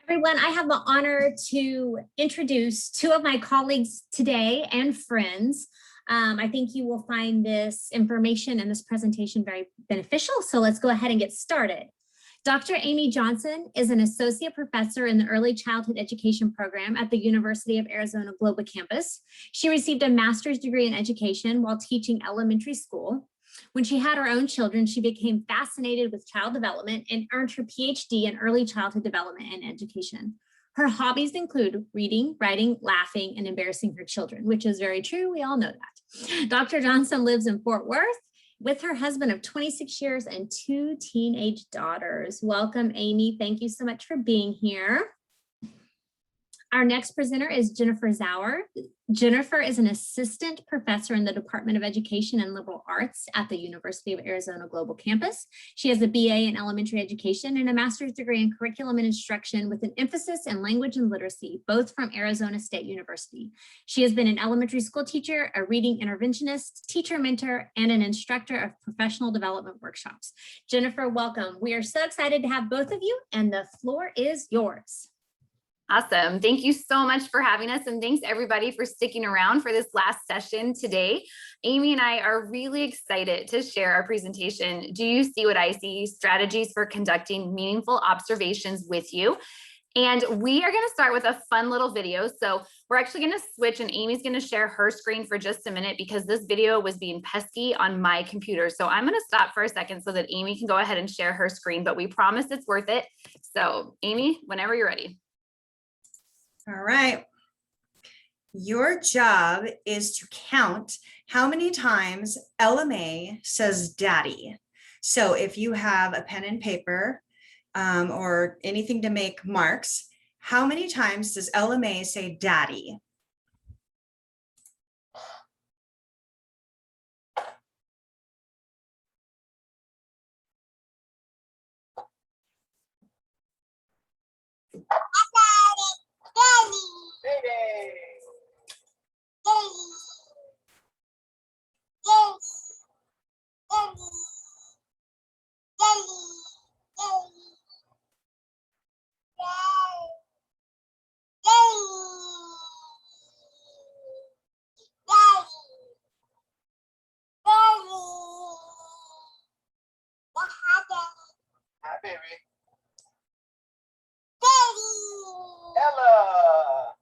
Everyone, I have the honor to introduce two of my colleagues today and friends. I think you will find this information and this presentation very beneficial, so let's go ahead and get started. Dr. Amy Johnson is an associate professor in the early childhood education program at the University of Arizona Global Campus. She received a master's degree in education while teaching elementary school. When she had her own children, she became fascinated with child development and earned her PhD in early childhood development and education. Her hobbies include reading, writing, laughing, and embarrassing her children, which is very true. We all know that. Dr. Johnson lives in Fort Worth with her husband of 26 years and 2 teenage daughters. Welcome, Amy. Thank you so much for being here. Our next presenter is Jennifer Zaur. Jennifer is an assistant professor in the Department of Education and Liberal Arts at the University of Arizona Global Campus. She has a BA in elementary education and a master's degree in curriculum and instruction with an emphasis in language and literacy, both from Arizona State University. She has been an elementary school teacher, a reading interventionist, teacher mentor, and an instructor of professional development workshops. Jennifer, welcome. We are so excited to have both of you, and the floor is yours. Awesome. Thank you so much for having us, and thanks everybody for sticking around for this last session today. Amy and I are really excited to share our presentation, Do You See What I See? Strategies for Conducting Meaningful Observations with You. And we are going to start with a fun little video. So we're actually going to switch, and Amy's going to share her screen for just a minute because this video was being pesky on my computer. So I'm going to stop for a second so that Amy can go ahead and share her screen, but we promise it's worth it. So Amy, whenever you're ready. All right. Your job is to count how many times LMA says daddy. So if you have a pen and paper or anything to make marks, how many times does LMA say daddy? Hi, baby. Ella.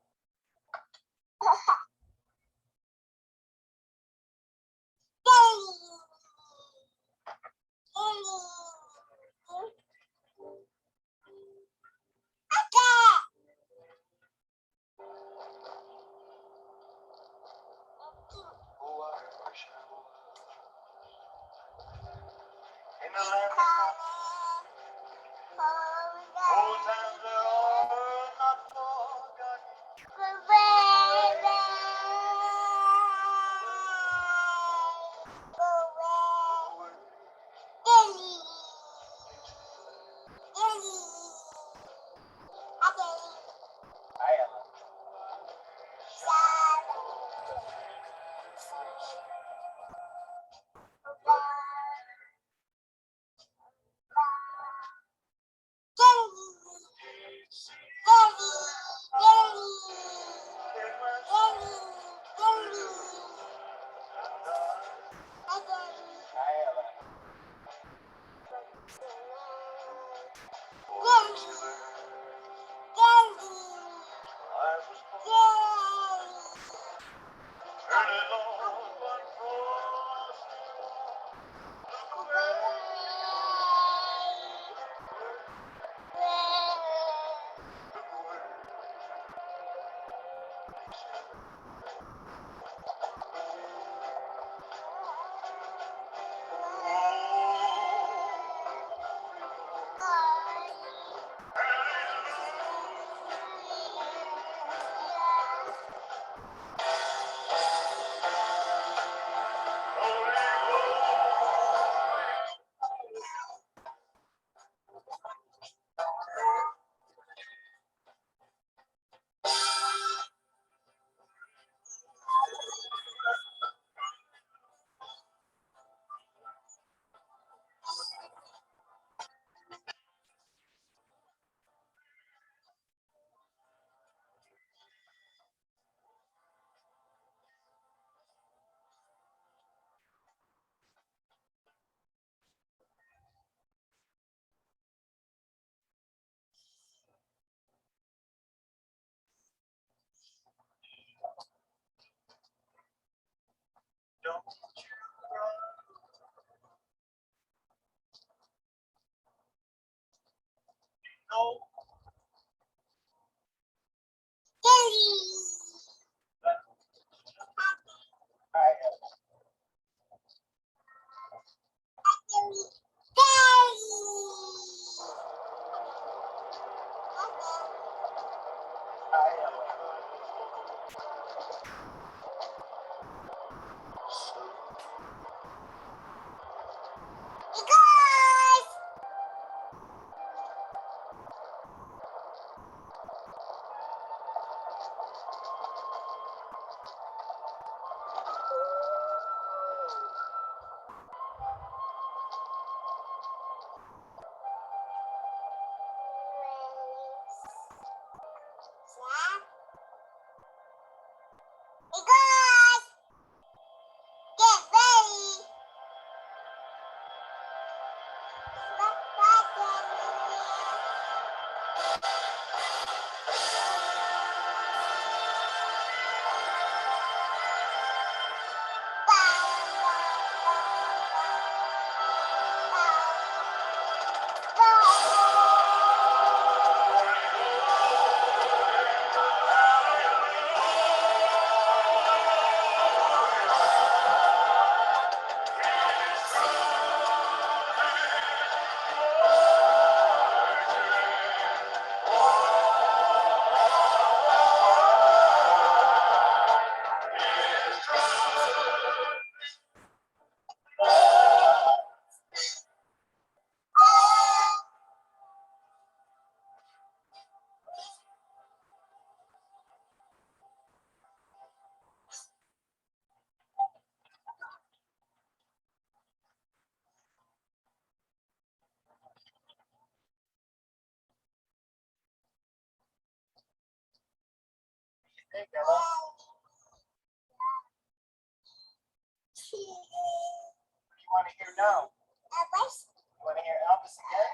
Want to hear no? Elvis. You want to hear Elvis again?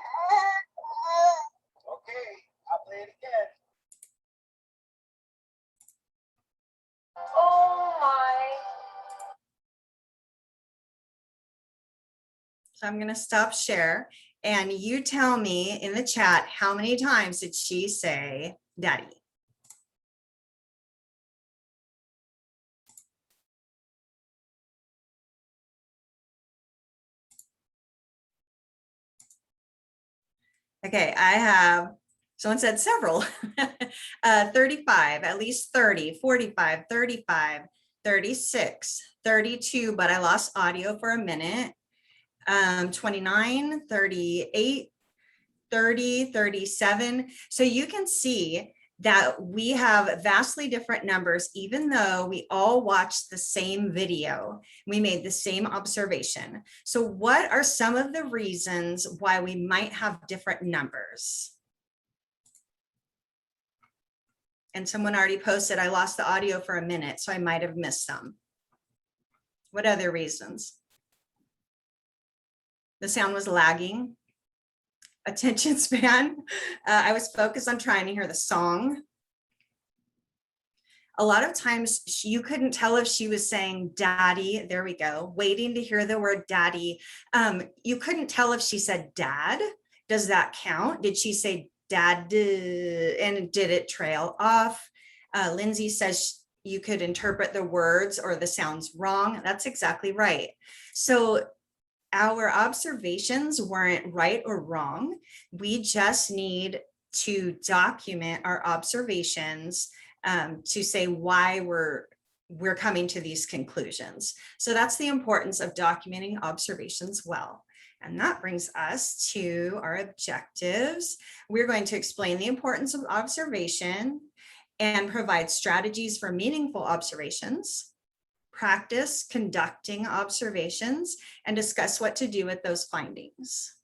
Okay, I'll play it again. Oh my. So I'm going to stop share and you tell me in the chat, how many times did she say daddy? Okay, I have, someone said several, 35, at least 30, 45, 35, 36, 32, but I lost audio for a minute, 29, 38, 30, 37. So you can see that we have vastly different numbers, even though we all watched the same video, we made the same observation. So what are some of the reasons why we might have different numbers? And someone already posted, I lost the audio for a minute, so I might have missed some. What other reasons? The sound was lagging. Attention span. I was focused on trying to hear the song. A lot of times you couldn't tell if she was saying daddy, there we go, waiting to hear the word daddy. You couldn't tell if she said dad. Does that count? Did she say dad and did it trail off? Lindsay says you could interpret the words or the sounds wrong. That's exactly right. So our observations weren't right or wrong. We just need to document our observations to say why we're coming to these conclusions. So that's the importance of documenting observations well. And that brings us to our objectives. We're going to explain the importance of observation and provide strategies for meaningful observations, practice conducting observations, and discuss what to do with those findings.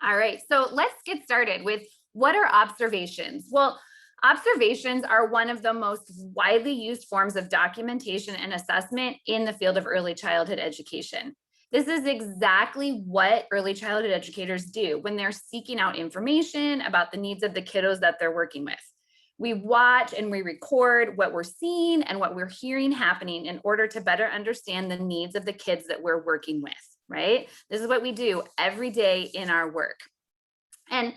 All right, so let's get started with what are observations? Well, observations are one of the most widely used forms of documentation and assessment in the field of early childhood education. This is exactly what early childhood educators do when they're seeking out information about the needs of the kiddos that they're working with. We watch and we record what we're seeing and what we're hearing happening in order to better understand the needs of the kids that we're working with, right? This is what we do every day in our work. And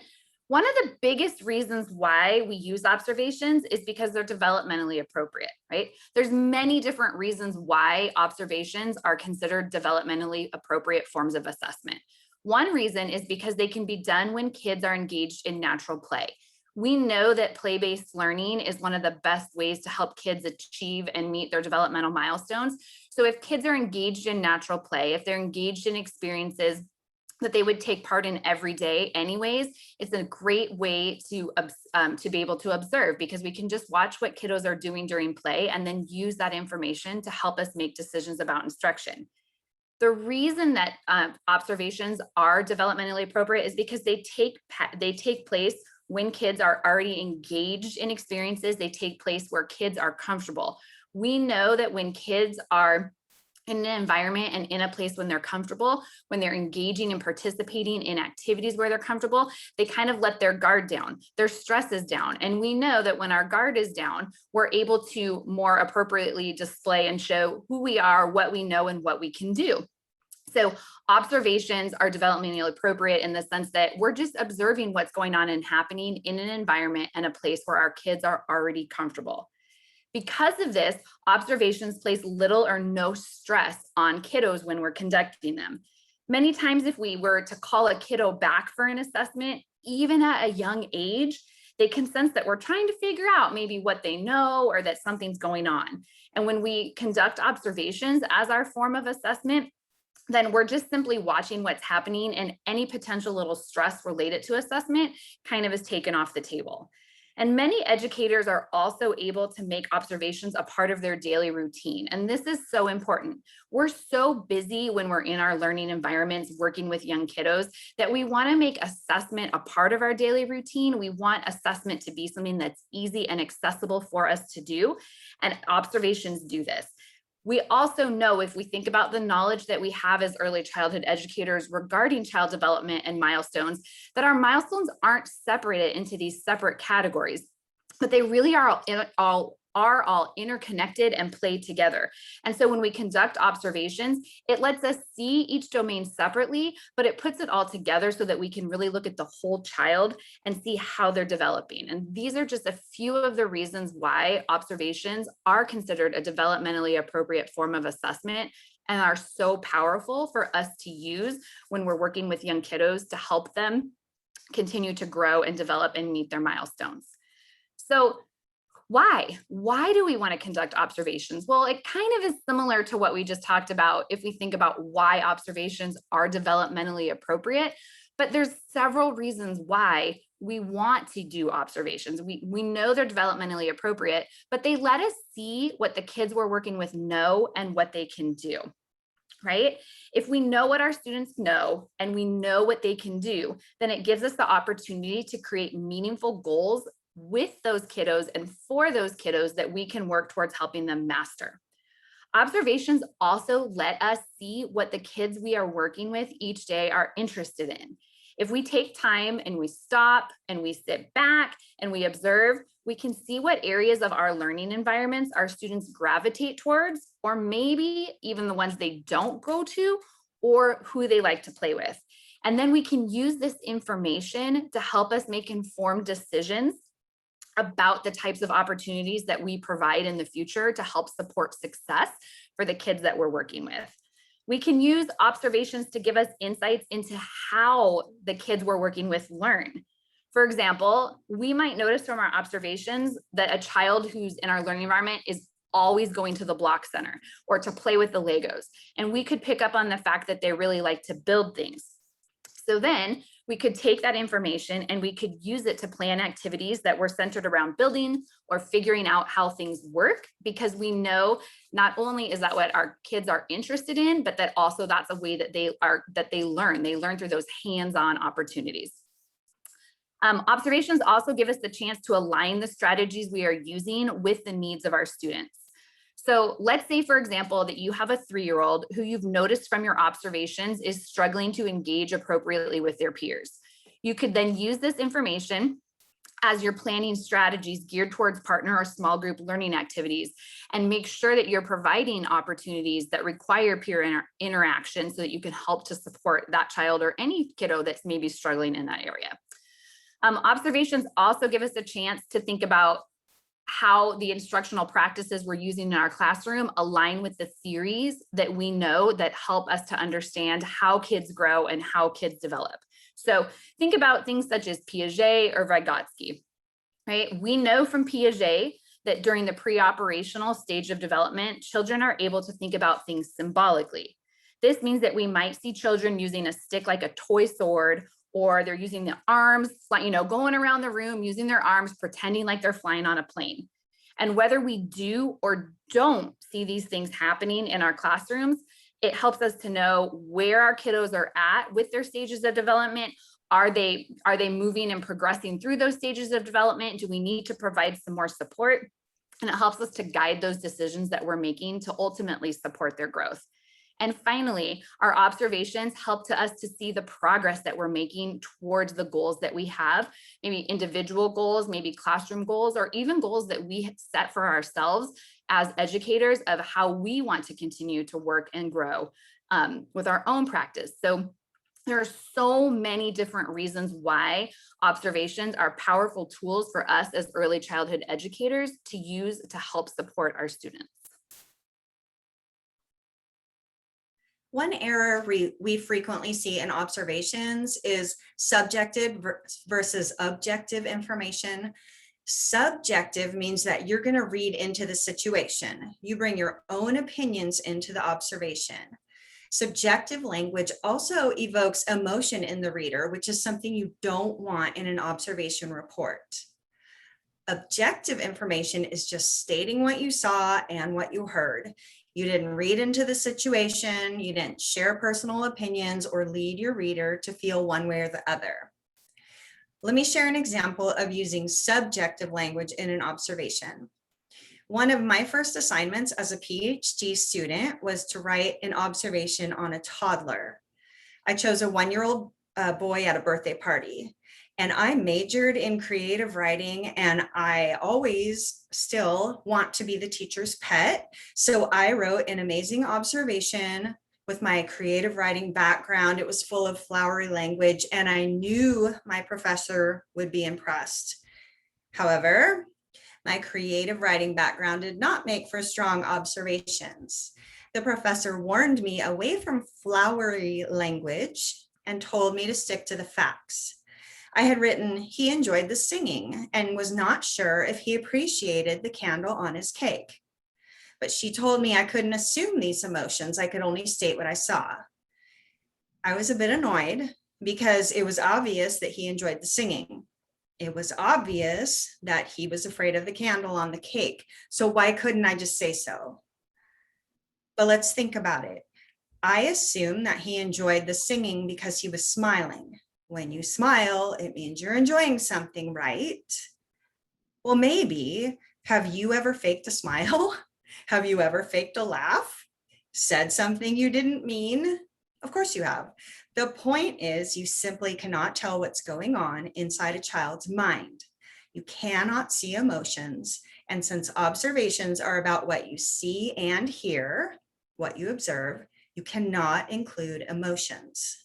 one of the biggest reasons why we use observations is because they're developmentally appropriate, right? There's many different reasons why observations are considered developmentally appropriate forms of assessment. One reason is because they can be done when kids are engaged in natural play. We know that play-based learning is one of the best ways to help kids achieve and meet their developmental milestones. So if kids are engaged in natural play, if they're engaged in experiences that they would take part in every day anyways, it's a great way to be able to observe, because we can just watch what kiddos are doing during play and then use that information to help us make decisions about instruction. The reason that observations are developmentally appropriate is because they take place when kids are already engaged in experiences. They take place where kids are comfortable. We know that when kids are in an environment and in a place when they're comfortable, when they're engaging and participating in activities where they're comfortable, they kind of let their guard down, their stress is down. And we know that when our guard is down, we're able to more appropriately display and show who we are, what we know, and what we can do. So observations are developmentally appropriate in the sense that we're just observing what's going on and happening in an environment and a place where our kids are already comfortable. Because of this, observations place little or no stress on kiddos when we're conducting them. Many times, if we were to call a kiddo back for an assessment, even at a young age, they can sense that we're trying to figure out maybe what they know or that something's going on. And when we conduct observations as our form of assessment, then we're just simply watching what's happening, and any potential little stress related to assessment kind of is taken off the table. And many educators are also able to make observations a part of their daily routine. And this is so important. We're so busy when we're in our learning environments working with young kiddos that we want to make assessment a part of our daily routine. We want assessment to be something that's easy and accessible for us to do. And observations do this. We also know, if we think about the knowledge that we have as early childhood educators regarding child development and milestones, that our milestones aren't separated into these separate categories, but they really are all interconnected and play together. And so when we conduct observations, it lets us see each domain separately, but it puts it all together so that we can really look at the whole child and see how they're developing. And these are just a few of the reasons why observations are considered a developmentally appropriate form of assessment and are so powerful for us to use when we're working with young kiddos to help them continue to grow and develop and meet their milestones. So why do we want to conduct observations? Well, it kind of is similar to what we just talked about if we think about why observations are developmentally appropriate, but there's several reasons why we want to do observations. We know they're developmentally appropriate, but they let us see what the kids we're working with know and what they can do, right? If we know what our students know and we know what they can do, then it gives us the opportunity to create meaningful goals with those kiddos and for those kiddos that we can work towards helping them master. Observations also let us see what the kids we are working with each day are interested in. If we take time and we stop and we sit back and we observe, we can see what areas of our learning environments our students gravitate towards, or maybe even the ones they don't go to, or who they like to play with. And then we can use this information to help us make informed decisions about the types of opportunities that we provide in the future to help support success for the kids that we're working with. We can use observations to give us insights into how the kids we're working with learn. For example, we might notice from our observations that a child who's in our learning environment is always going to the block center or to play with the Legos. And we could pick up on the fact that they really like to build things. So then we could take that information and we could use it to plan activities that were centered around building or figuring out how things work, because we know not only is that what our kids are interested in, but that also that's a way that they learn. They learn through those hands-on opportunities. Observations also give us the chance to align the strategies we are using with the needs of our students. So let's say, for example, that you have a 3-year-old who you've noticed from your observations is struggling to engage appropriately with their peers. You could then use this information as you're planning strategies geared towards partner or small group learning activities, and make sure that you're providing opportunities that require peer interaction so that you can help to support that child or any kiddo that's maybe struggling in that area. Observations also give us a chance to think about how the instructional practices we're using in our classroom align with the theories that we know that help us to understand how kids grow and how kids develop. So think about things such as Piaget or Vygotsky, right? We know from Piaget that during the pre-operational stage of development, children are able to think about things symbolically. This means that we might see children using a stick like a toy sword, or they're using the arms, going around the room, using their arms, pretending like they're flying on a plane. And whether we do or don't see these things happening in our classrooms, it helps us to know where our kiddos are at with their stages of development. Are they moving and progressing through those stages of development? Do we need to provide some more support? And it helps us to guide those decisions that we're making to ultimately support their growth. And finally, our observations help to us to see the progress that we're making towards the goals that we have, maybe individual goals, maybe classroom goals, or even goals that we set for ourselves as educators of how we want to continue to work and grow with our own practice. So there are so many different reasons why observations are powerful tools for us as early childhood educators to use to help support our students. One error we frequently see in observations is subjective versus objective information. Subjective means that you're going to read into the situation. You bring your own opinions into the observation. Subjective language also evokes emotion in the reader, which is something you don't want in an observation report. Objective information is just stating what you saw and what you heard. You didn't read into the situation, you didn't share personal opinions or lead your reader to feel one way or the other. Let me share an example of using subjective language in an observation. One of my first assignments as a PhD student was to write an observation on a toddler. I chose a 1-year-old boy at a birthday party. And I majored in creative writing, and I always still want to be the teacher's pet. So I wrote an amazing observation with my creative writing background. It was full of flowery language, and I knew my professor would be impressed. However, my creative writing background did not make for strong observations. The professor warned me away from flowery language and told me to stick to the facts. I had written, he enjoyed the singing and was not sure if he appreciated the candle on his cake. But she told me I couldn't assume these emotions. I could only state what I saw. I was a bit annoyed because it was obvious that he enjoyed the singing. It was obvious that he was afraid of the candle on the cake. So why couldn't I just say so? But let's think about it. I assumed that he enjoyed the singing because he was smiling. When you smile, it means you're enjoying something, right? Well, maybe. Have you ever faked a smile? Have you ever faked a laugh? Said something you didn't mean? Of course you have. The point is, you simply cannot tell what's going on inside a child's mind. You cannot see emotions. And since observations are about what you see and hear, what you observe, you cannot include emotions.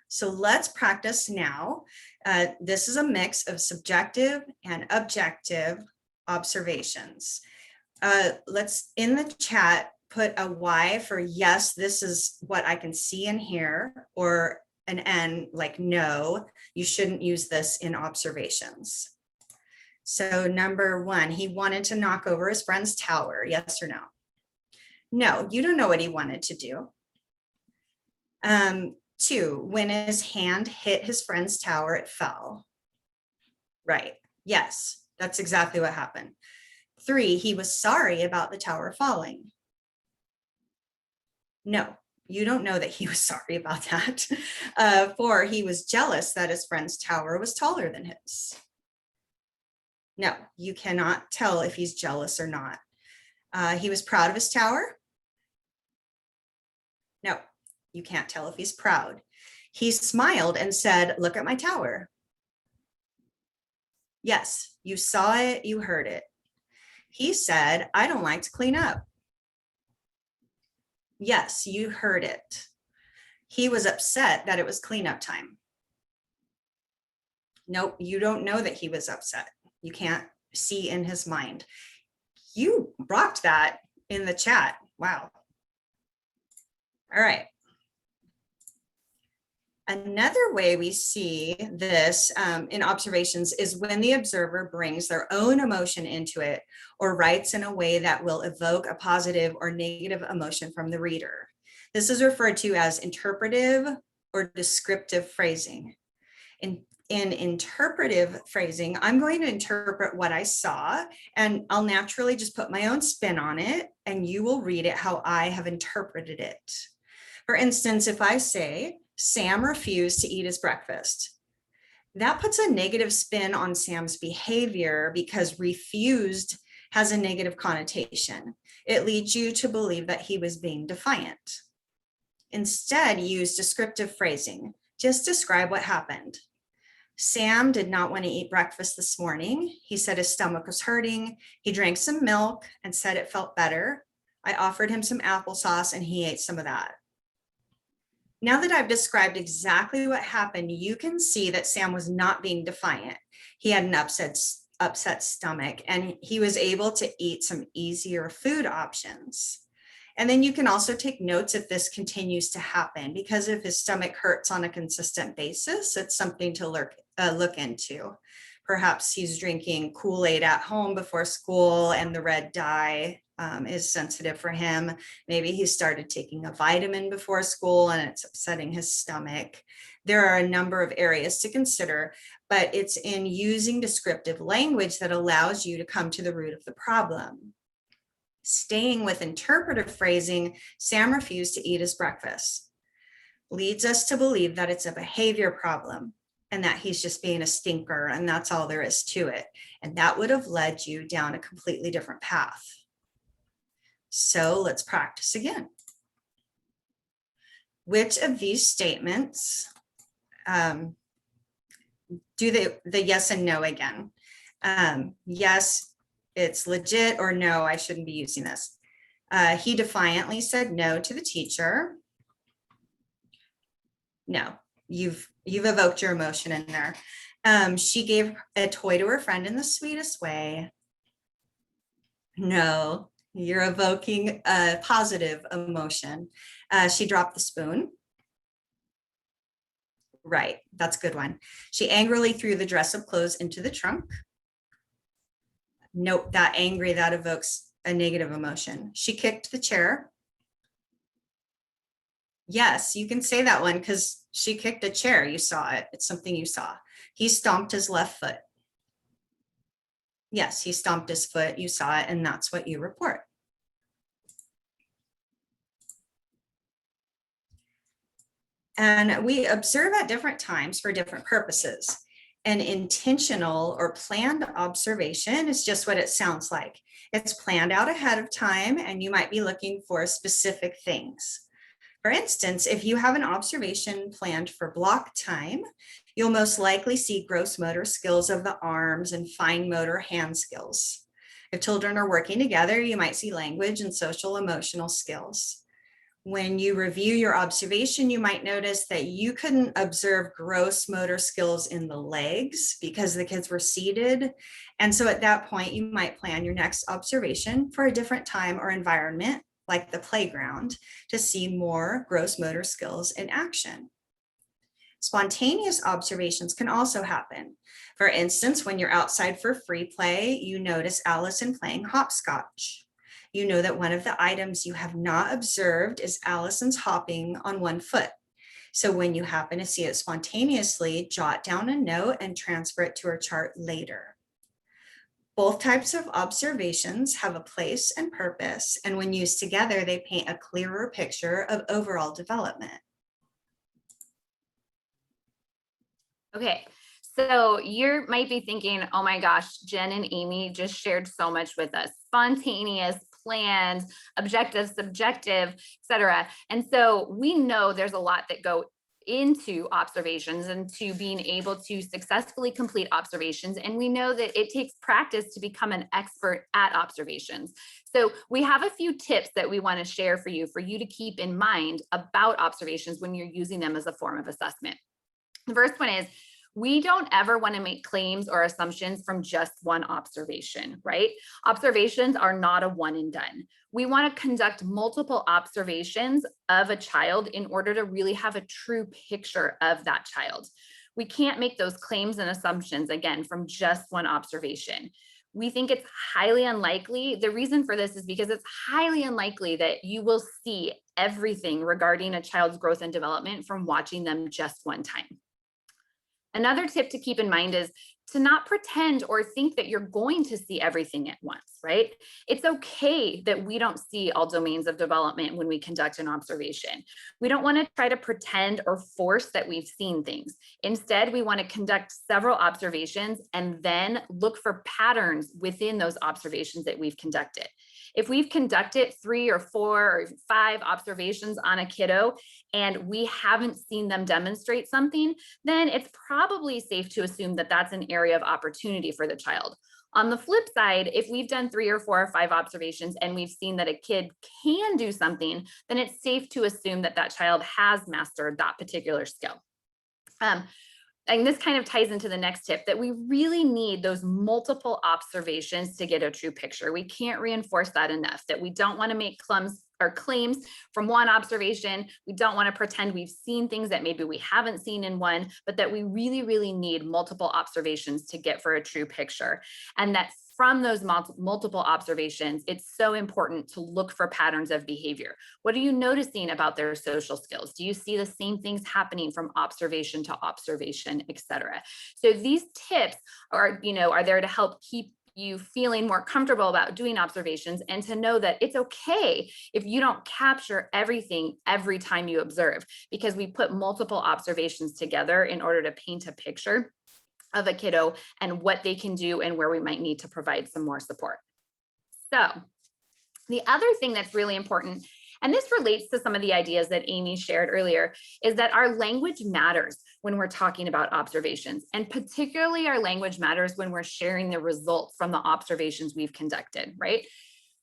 So let's practice now. This is a mix of subjective and objective observations. Let's in the chat put a Y for yes, this is what I can see and hear, or an N like no, you shouldn't use this in observations. So number 1, he wanted to knock over his friend's tower, yes or no? No, you don't know what he wanted to do. 2, when his hand hit his friend's tower, it fell. Right, yes, that's exactly what happened. 3, he was sorry about the tower falling. No, you don't know that he was sorry about that. 4, he was jealous that his friend's tower was taller than his. No, you cannot tell if he's jealous or not. He was proud of his tower. No, you can't tell if he's proud. He smiled and said, "Look at my tower." Yes, you saw it, you heard it. He said, I don't like to clean up. Yes, you heard it. He was upset that it was cleanup time. Nope, you don't know that he was upset. You can't see in his mind. You rocked that in the chat. Wow. All right. Another way we see this in observations is when the observer brings their own emotion into it or writes in a way that will evoke a positive or negative emotion from the reader. This is referred to as interpretive or descriptive phrasing. In interpretive phrasing, I'm going to interpret what I saw, and I'll naturally just put my own spin on it, and you will read it how I have interpreted it. For instance, if I say, Sam refused to eat his breakfast, that puts a negative spin on Sam's behavior because refused has a negative connotation. It leads you to believe that he was being defiant. Instead, use descriptive phrasing. Just describe what happened. Sam did not want to eat breakfast this morning. He said his stomach was hurting. He drank some milk and said it felt better. I offered him some applesauce and he ate some of that. Now that I've described exactly what happened, you can see that Sam was not being defiant. He had an upset stomach, and he was able to eat some easier food options. And then you can also take notes if this continues to happen, because if his stomach hurts on a consistent basis, it's something to look into. Perhaps he's drinking Kool-Aid at home before school and the red dye is sensitive for him. Maybe he started taking a vitamin before school and it's upsetting his stomach. There are a number of areas to consider, but it's in using descriptive language that allows you to come to the root of the problem. Staying with interpretive phrasing, Sam refused to eat his breakfast, leads us to believe that it's a behavior problem and that he's just being a stinker, and that's all there is to it. And that would have led you down a completely different path. So let's practice again. Which of these statements, do the yes and no again. Yes, it's legit, or no, I shouldn't be using this. He defiantly said no to the teacher. No, you've evoked your emotion in there. She gave a toy to her friend in the sweetest way. No, you're evoking a positive emotion. She dropped the spoon. Right, that's a good one. She angrily threw the dress of clothes into the trunk. Nope, that angry, that evokes a negative emotion. She kicked the chair. Yes, you can say that one because she kicked a chair. You saw it. It's something you saw. He stomped his left foot. Yes, he stomped his foot. You saw it, and that's what you report. And we observe at different times for different purposes. An intentional or planned observation is just what it sounds like. It's planned out ahead of time, and you might be looking for specific things. For instance, if you have an observation planned for block time, you'll most likely see gross motor skills of the arms and fine motor hand skills. If children are working together, you might see language and social emotional skills. When you review your observation, you might notice that you couldn't observe gross motor skills in the legs because the kids were seated. And so at that point, you might plan your next observation for a different time or environment, like the playground, to see more gross motor skills in action. Spontaneous observations can also happen. For instance, when you're outside for free play, you notice Allison playing hopscotch. You know that one of the items you have not observed is Allison's hopping on one foot. So when you happen to see it spontaneously, jot down a note and transfer it to our chart later. Both types of observations have a place and purpose, and when used together, they paint a clearer picture of overall development. Okay, so you might be thinking, oh my gosh, Jen and Amy just shared so much with us. Spontaneous, planned, objective, subjective, etc. And so we know there's a lot that go into observations and to being able to successfully complete observations. And we know that it takes practice to become an expert at observations. So we have a few tips that we want to share for you to keep in mind about observations when you're using them as a form of assessment. The first one is, we don't ever want to make claims or assumptions from just one observation, right? Observations are not a one and done. We want to conduct multiple observations of a child in order to really have a true picture of that child. We can't make those claims and assumptions, again, from just one observation. We think it's highly unlikely. The reason for this is because it's highly unlikely that you will see everything regarding a child's growth and development from watching them just one time. Another tip to keep in mind is to not pretend or think that you're going to see everything at once, right? It's okay that we don't see all domains of development when we conduct an observation. We don't want to try to pretend or force that we've seen things. Instead, we want to conduct several observations and then look for patterns within those observations that we've conducted. If we've conducted 3 or 4 or 5 observations on a kiddo and we haven't seen them demonstrate something, then it's probably safe to assume that that's an area of opportunity for the child. On the flip side, if we've done 3 or 4 or 5 observations and we've seen that a kid can do something, then it's safe to assume that that child has mastered that particular skill. And this kind of ties into the next tip, that we really need those multiple observations to get a true picture. We can't reinforce that enough, that we don't want to make claims from one observation. We don't want to pretend we've seen things that maybe we haven't seen in one, but that we really, really need multiple observations to get for a true picture. And that from those multiple observations, it's so important to look for patterns of behavior. What are you noticing about their social skills? Do you see the same things happening from observation to observation, et cetera? So these tips are there to help keep you feeling more comfortable about doing observations, and to know that it's okay if you don't capture everything every time you observe, because we put multiple observations together in order to paint a picture of a kiddo and what they can do and where we might need to provide some more support. So the other thing that's really important, and this relates to some of the ideas that Amy shared earlier, is that our language matters when we're talking about observations, and particularly our language matters when we're sharing the results from the observations we've conducted, right?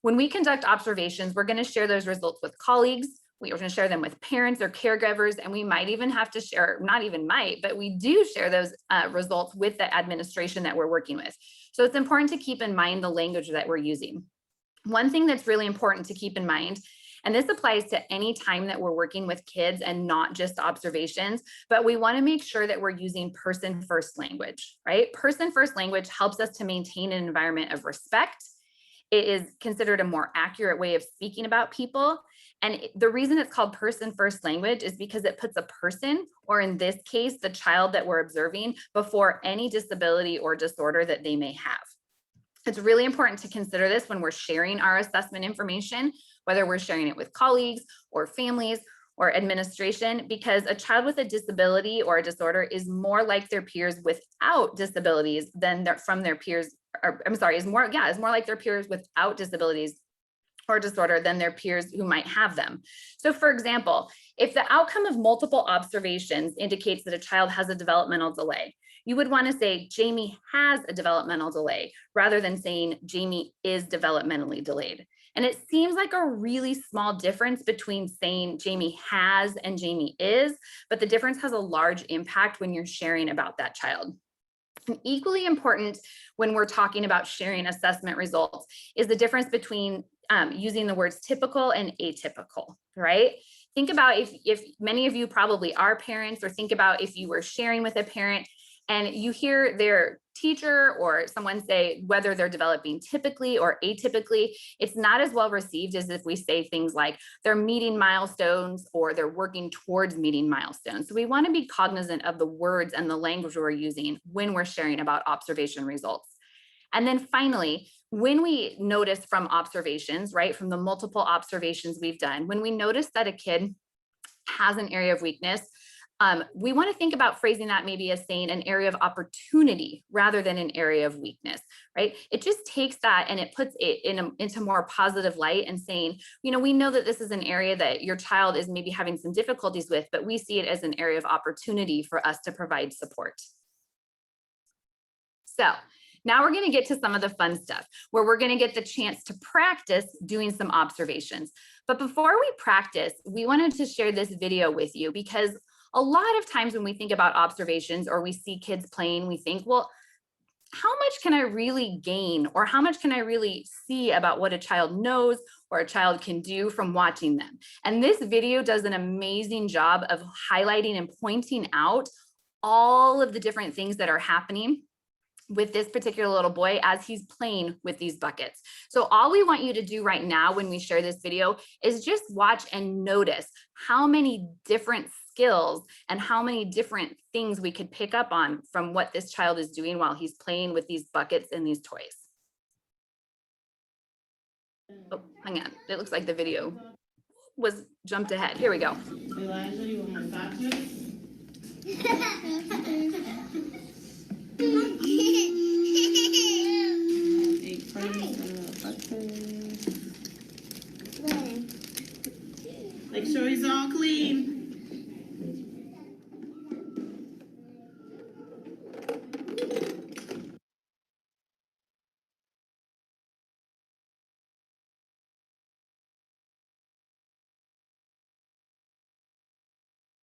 When we conduct observations, we're going to share those results with colleagues. We're going to share them with parents or caregivers, and we might even have to share, not even might, but we do share those results with the administration that we're working with. So it's important to keep in mind the language that we're using. One thing that's really important to keep in mind, and this applies to any time that we're working with kids and not just observations, but we want to make sure that we're using person-first language, right? Person-first language helps us to maintain an environment of respect. It is considered a more accurate way of speaking about people. And the reason it's called person-first language is because it puts a person, or in this case, the child that we're observing, before any disability or disorder that they may have. It's really important to consider this when we're sharing our assessment information, whether we're sharing it with colleagues or families or administration, because a child with a disability or a disorder is more like their peers without disabilities than their peers, or I'm sorry, is more like their peers without disabilities or disorder than their peers who might have them. So for example, if the outcome of multiple observations indicates that a child has a developmental delay, you would want to say Jamie has a developmental delay rather than saying Jamie is developmentally delayed. And it seems like a really small difference between saying Jamie has and Jamie is, but the difference has a large impact when you're sharing about that child. And equally important when we're talking about sharing assessment results is the difference between using the words typical and atypical, right? Think about if many of you probably are parents, or think about if you were sharing with a parent and you hear their teacher or someone say whether they're developing typically or atypically, it's not as well received as if we say things like they're meeting milestones or they're working towards meeting milestones. So we want to be cognizant of the words and the language we're using when we're sharing about observation results. And then finally, when we notice from observations, right, from the multiple observations we've done, when we notice that a kid has an area of weakness, We want to think about phrasing that maybe as saying an area of opportunity rather than an area of weakness, right? It just takes that and it puts it into more positive light and saying, you know, we know that this is an area that your child is maybe having some difficulties with, but we see it as an area of opportunity for us to provide support. So now we're going to get to some of the fun stuff where we're going to get the chance to practice doing some observations. But before we practice, we wanted to share this video with you because a lot of times when we think about observations or we see kids playing, we think, well, how much can I really gain or how much can I really see about what a child knows or a child can do from watching them? And this video does an amazing job of highlighting and pointing out all of the different things that are happening with this particular little boy as he's playing with these buckets. So all we want you to do right now when we share this video is just watch and notice how many different skills and how many different things we could pick up on from what this child is doing while he's playing with these buckets and these toys. Oh, hang on. It looks like the video was jumped ahead. Here we go. Elijah, you want my socks? Make sure he's all clean.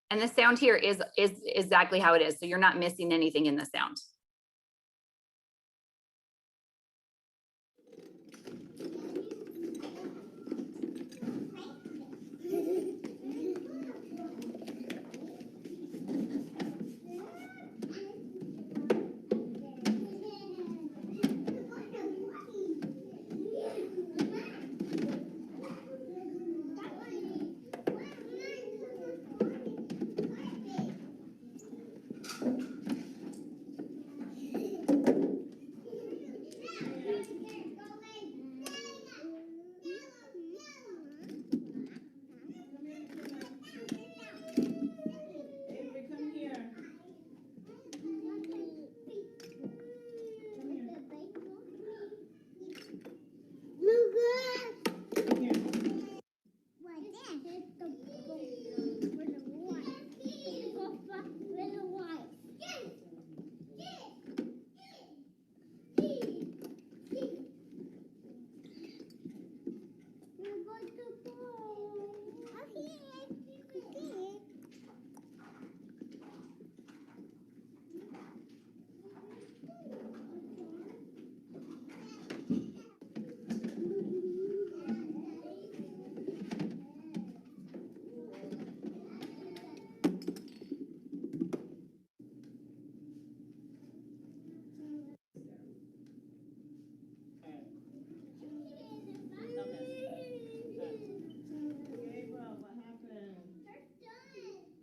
And the sound here is exactly how it is. So you're not missing anything in the sound.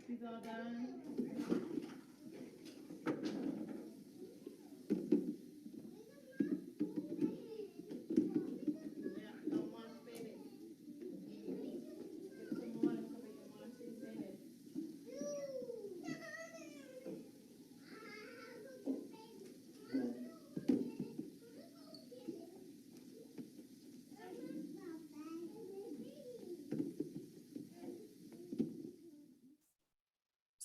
He's all done.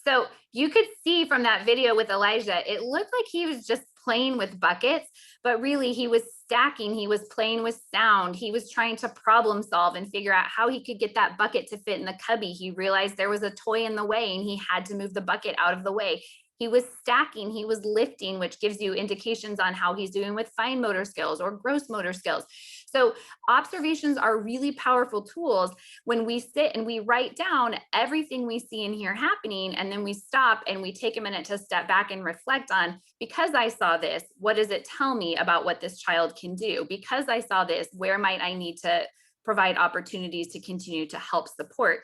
So you could see from that video with Elijah, it looked like he was just playing with buckets, but really he was stacking, he was playing with sound. He was trying to problem solve and figure out how he could get that bucket to fit in the cubby. He realized there was a toy in the way and he had to move the bucket out of the way. He was stacking, he was lifting, which gives you indications on how he's doing with fine motor skills or gross motor skills. So observations are really powerful tools when we sit and we write down everything we see and hear happening, and then we stop and we take a minute to step back and reflect on, because I saw this, what does it tell me about what this child can do? Because I saw this, where might I need to provide opportunities to continue to help support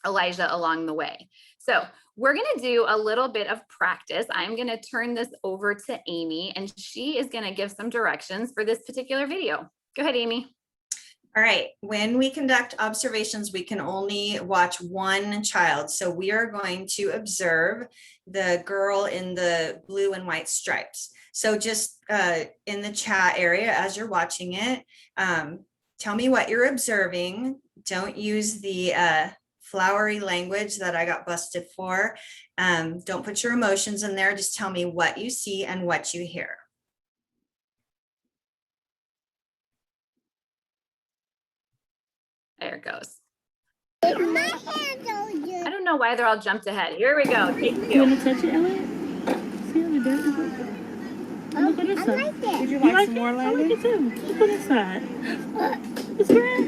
Elijah along the way? So we're going to do a little bit of practice. I'm going to turn this over to Amy, and she is going to give some directions for this particular video. Go ahead, Amy. All right, when we conduct observations, we can only watch one child. So we are going to observe the girl in the blue and white stripes. So just in the chat area, as you're watching it, tell me what you're observing. Don't use the flowery language that I got busted for. Don't put your emotions in there. Just tell me what you see and what you hear. There it goes. My hands all good. I don't know why they're all jumped ahead. Here we go. Take You two. want to touch it, Elliot? See how the dirt is? Look on this I side. like it. Would you like some more, I like it too. Look on this side. It's grass.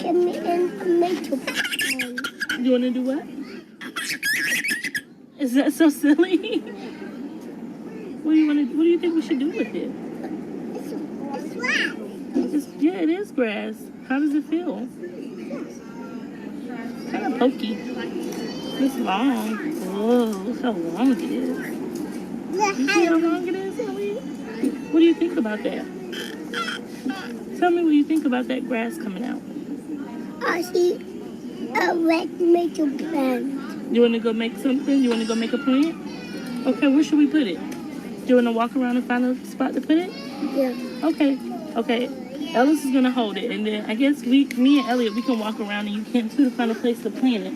Give me an tomato. You want to do what? Is that so silly? What do you want to? What do you think we should do with it? It's flat. Yeah, it is grass. How does it feel? Kind of pokey. It's long. Whoa, look how long it is. You see how long it is, Elliot? What do you think about that? Tell me what you think about that grass coming out. I see a red tomato plant. You want to go make something? You want to go make a plant? Okay, where should we put it? Do you want to walk around and find a spot to put it? Yeah. Okay, okay. Ellis is gonna hold it, and then I guess me and Elliot, we can walk around, and you can too to find a place to plant it.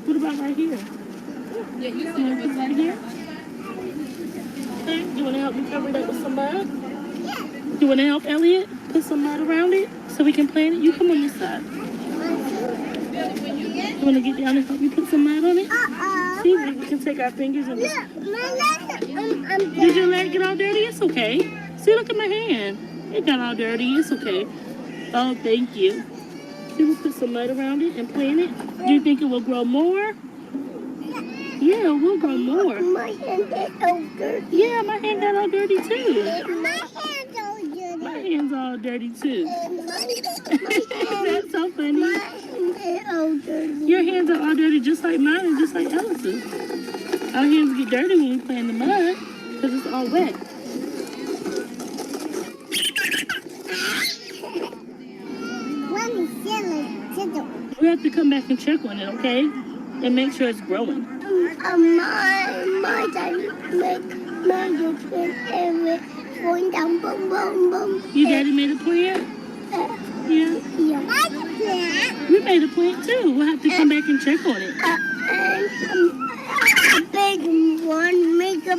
What about right here? Yeah, you want to put it right here? Okay. You want to help me cover that with some mud? Yeah. You want to help Elliot put some mud around it so we can plant it? You come on this side. You want to get down and help me put some mud on it? See, we can take our fingers and just... Look, my legs. Did your leg get all dirty? It's okay. See, look at my hand. It got all dirty. It's okay. Oh, thank you. See, we'll put some mud around it and plant it. Do you think it will grow more? Yeah, it will grow more. My hand is all dirty. Yeah, my hand got all dirty too. My hand's all dirty. My hand's all dirty too. That's so My funny. hand is all dirty. Your hands are all dirty just like mine and just like Ellis's. Our hands get dirty when we play in the mud because it's all wet. We have to come back and check on it, okay? And make sure it's growing. My daddy make a plant every going down, boom, boom, boom. Your daddy made a plant? Yeah. Yeah. Like a plant. We made a plant too. We'll have to come back and check on it. And a big one make a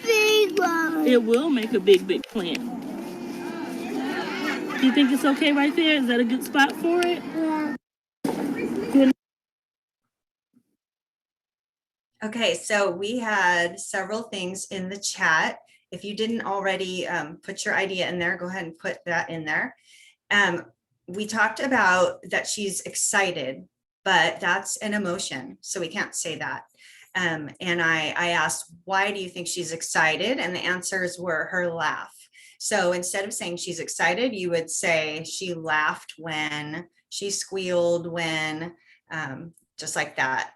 big one. It will make a big plant. You think it's okay right there? Is that a good spot for it? Yeah. Okay, so we had several things in the chat. If you didn't already put your idea in there, go ahead and put that in there. We talked about that she's excited, but that's an emotion, so we can't say that. And I asked, why do you think she's excited? And the answers were her laugh. So instead of saying she's excited, you would say she laughed when, she squealed when, just like that.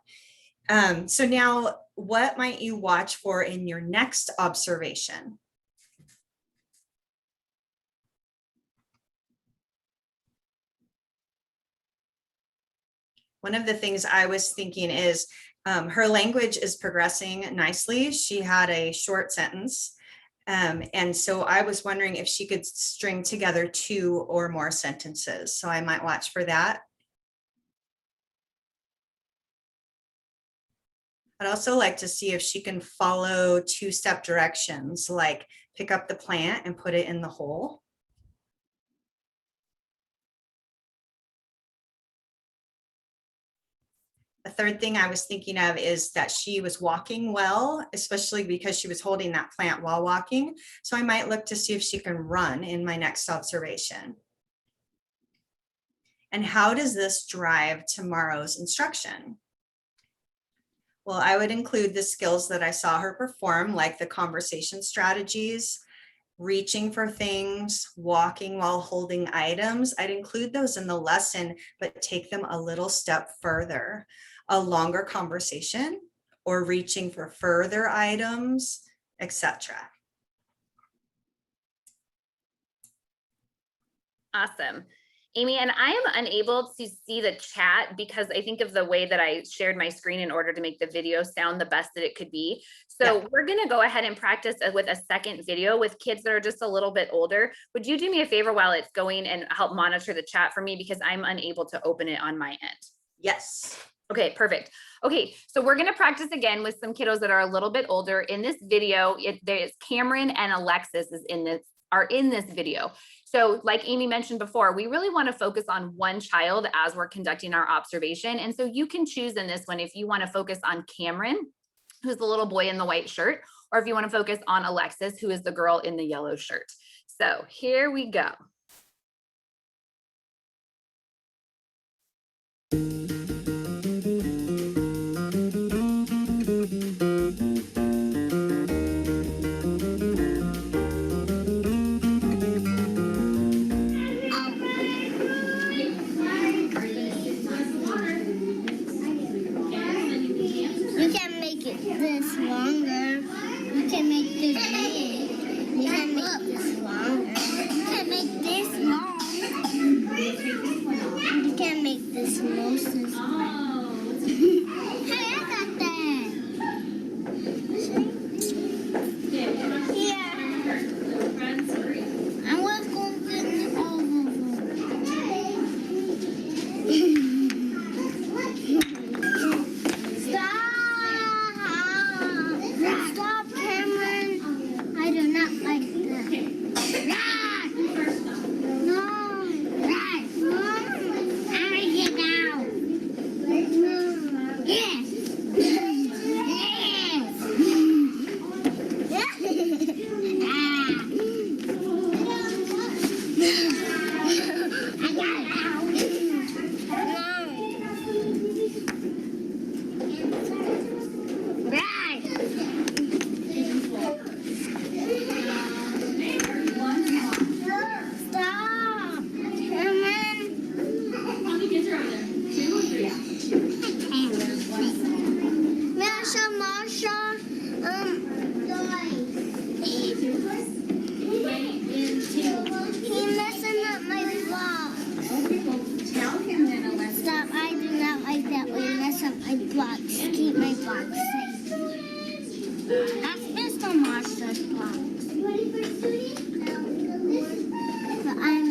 So now, what might you watch for in your next observation? One of the things I was thinking is her language is progressing nicely. She had a short sentence. And so I was wondering if she could string together 2 or more sentences. So I might watch for that. I'd also like to see if she can follow 2-step directions, like pick up the plant and put it in the hole. A third thing I was thinking of is that she was walking well, especially because she was holding that plant while walking. So I might look to see if she can run in my next observation. And how does this drive tomorrow's instruction? Well, I would include the skills that I saw her perform, like the conversation strategies, reaching for things, walking while holding items. I'd include those in the lesson, but take them a little step further. A longer conversation or reaching for further items, etc. Awesome. Amy, and I am unable to see the chat because I think of the way that I shared my screen in order to make the video sound the best that it could be. So we're going to go ahead and practice with a second video with kids that are just a little bit older. Would you do me a favor while it's going and help monitor the chat for me, because I'm unable to open it on my end? Yes. Okay, perfect. Okay, so we're going to practice again with some kiddos that are a little bit older. In this video, there's Cameron and Alexis are in this video. So like Amy mentioned before, we really want to focus on one child as we're conducting our observation. And so you can choose in this one if you want to focus on Cameron, who's the little boy in the white shirt, or if you want to focus on Alexis, who is the girl in the yellow shirt. So here we go. This longer. You can make this big. You can make this longer. You can make this long. You can make this most as well. Hey, I got that. Yeah. I was going to get all of them. Stop, Cameron. I do not like that. No. I get out. Yes. I got out. Keep my blocks safe. That's Mr. Marshall's blocks. But I'm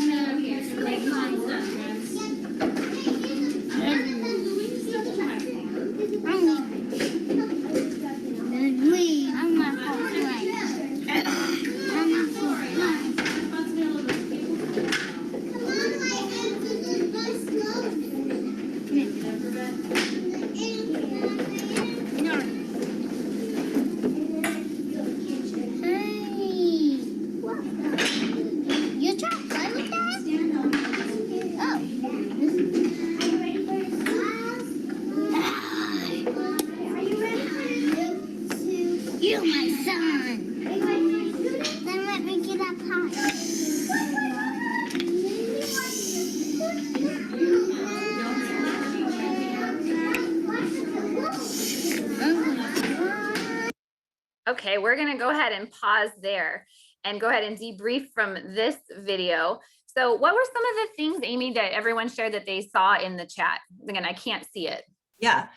Okay, we're going to go ahead and pause there and go ahead and debrief from this video. So what were some of the things, Amy, that everyone shared that they saw in the chat? Again, I can't see it. Yeah.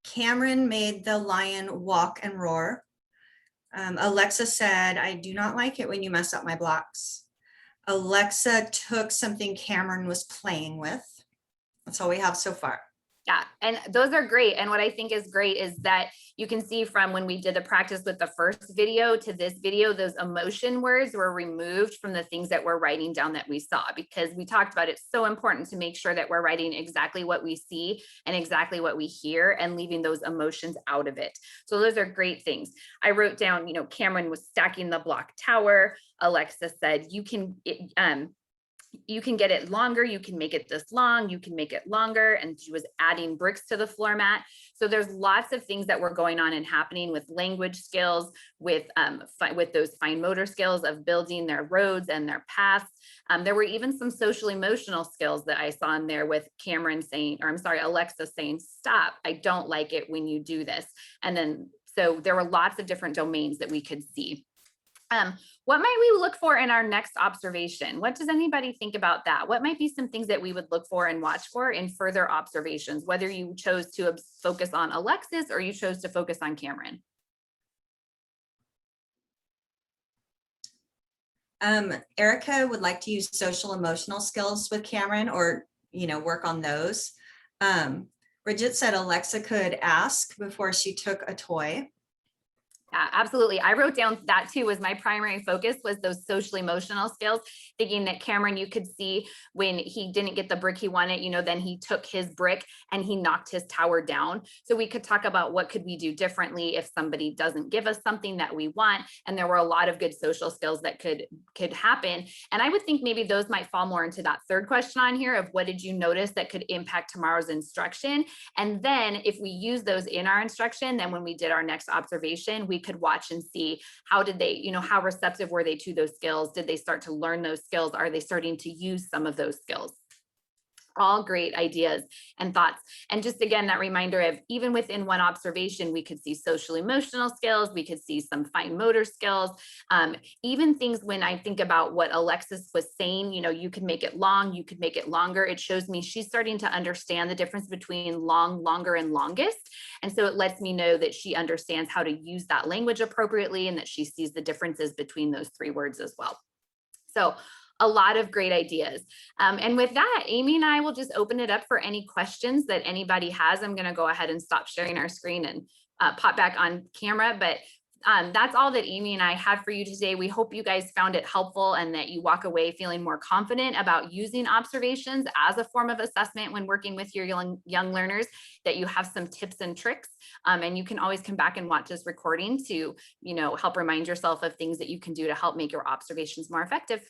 Cameron made the lion walk and roar. Alexa said, I do not like it when you mess up my blocks. Alexa took something Cameron was playing with. That's all we have so far. Yeah, and those are great. And what I think is great is that you can see from when we did the practice with the first video to this video, those emotion words were removed from the things that we're writing down that we saw, because we talked about it's so important to make sure that we're writing exactly what we see and exactly what we hear and leaving those emotions out of it. So those are great things. I wrote down, Cameron was stacking the block tower. Alexa said, you can get it longer, you can make it this long, you can make it longer. And she was adding bricks to the floor mat. So there's lots of things that were going on and happening with language skills, with those fine motor skills of building their roads and their paths. There were even some social emotional skills that I saw in there with Cameron saying, or I'm sorry, Alexa saying, stop, I don't like it when you do this. And then, so there were lots of different domains that we could see. What might we look for in our next observation? What does anybody think about that? What might be some things that we would look for and watch for in further observations, whether you chose to focus on Alexis or you chose to focus on Cameron? Erica would like to use social emotional skills with Cameron, or, work on those. Bridget said Alexa could ask before she took a toy. Yeah, absolutely. I wrote down that too was my primary focus, was those social emotional skills, thinking that Cameron, you could see when he didn't get the brick he wanted, then he took his brick and he knocked his tower down. So we could talk about what could we do differently if somebody doesn't give us something that we want. And there were a lot of good social skills that could happen. And I would think maybe those might fall more into that third question on here of what did you notice that could impact tomorrow's instruction? And then if we use those in our instruction, then when we did our next observation, we could watch and see how did they, how receptive were they to those skills? Did they start to learn those skills? Are they starting to use some of those skills? All great ideas and thoughts. And just again, that reminder of even within one observation, we could see social emotional skills, we could see some fine motor skills, even things when I think about what Alexis was saying, you could make it long, you could make it longer. It shows me she's starting to understand the difference between long, longer, and longest. And so it lets me know that she understands how to use that language appropriately and that she sees the differences between those three words as well. So a lot of great ideas. And with that, Amy and I will just open it up for any questions that anybody has. I'm going to go ahead and stop sharing our screen and pop back on camera. But that's all that Amy and I had for you today. We hope you guys found it helpful and that you walk away feeling more confident about using observations as a form of assessment when working with your young learners, that you have some tips and tricks. And you can always come back and watch this recording to, help remind yourself of things that you can do to help make your observations more effective.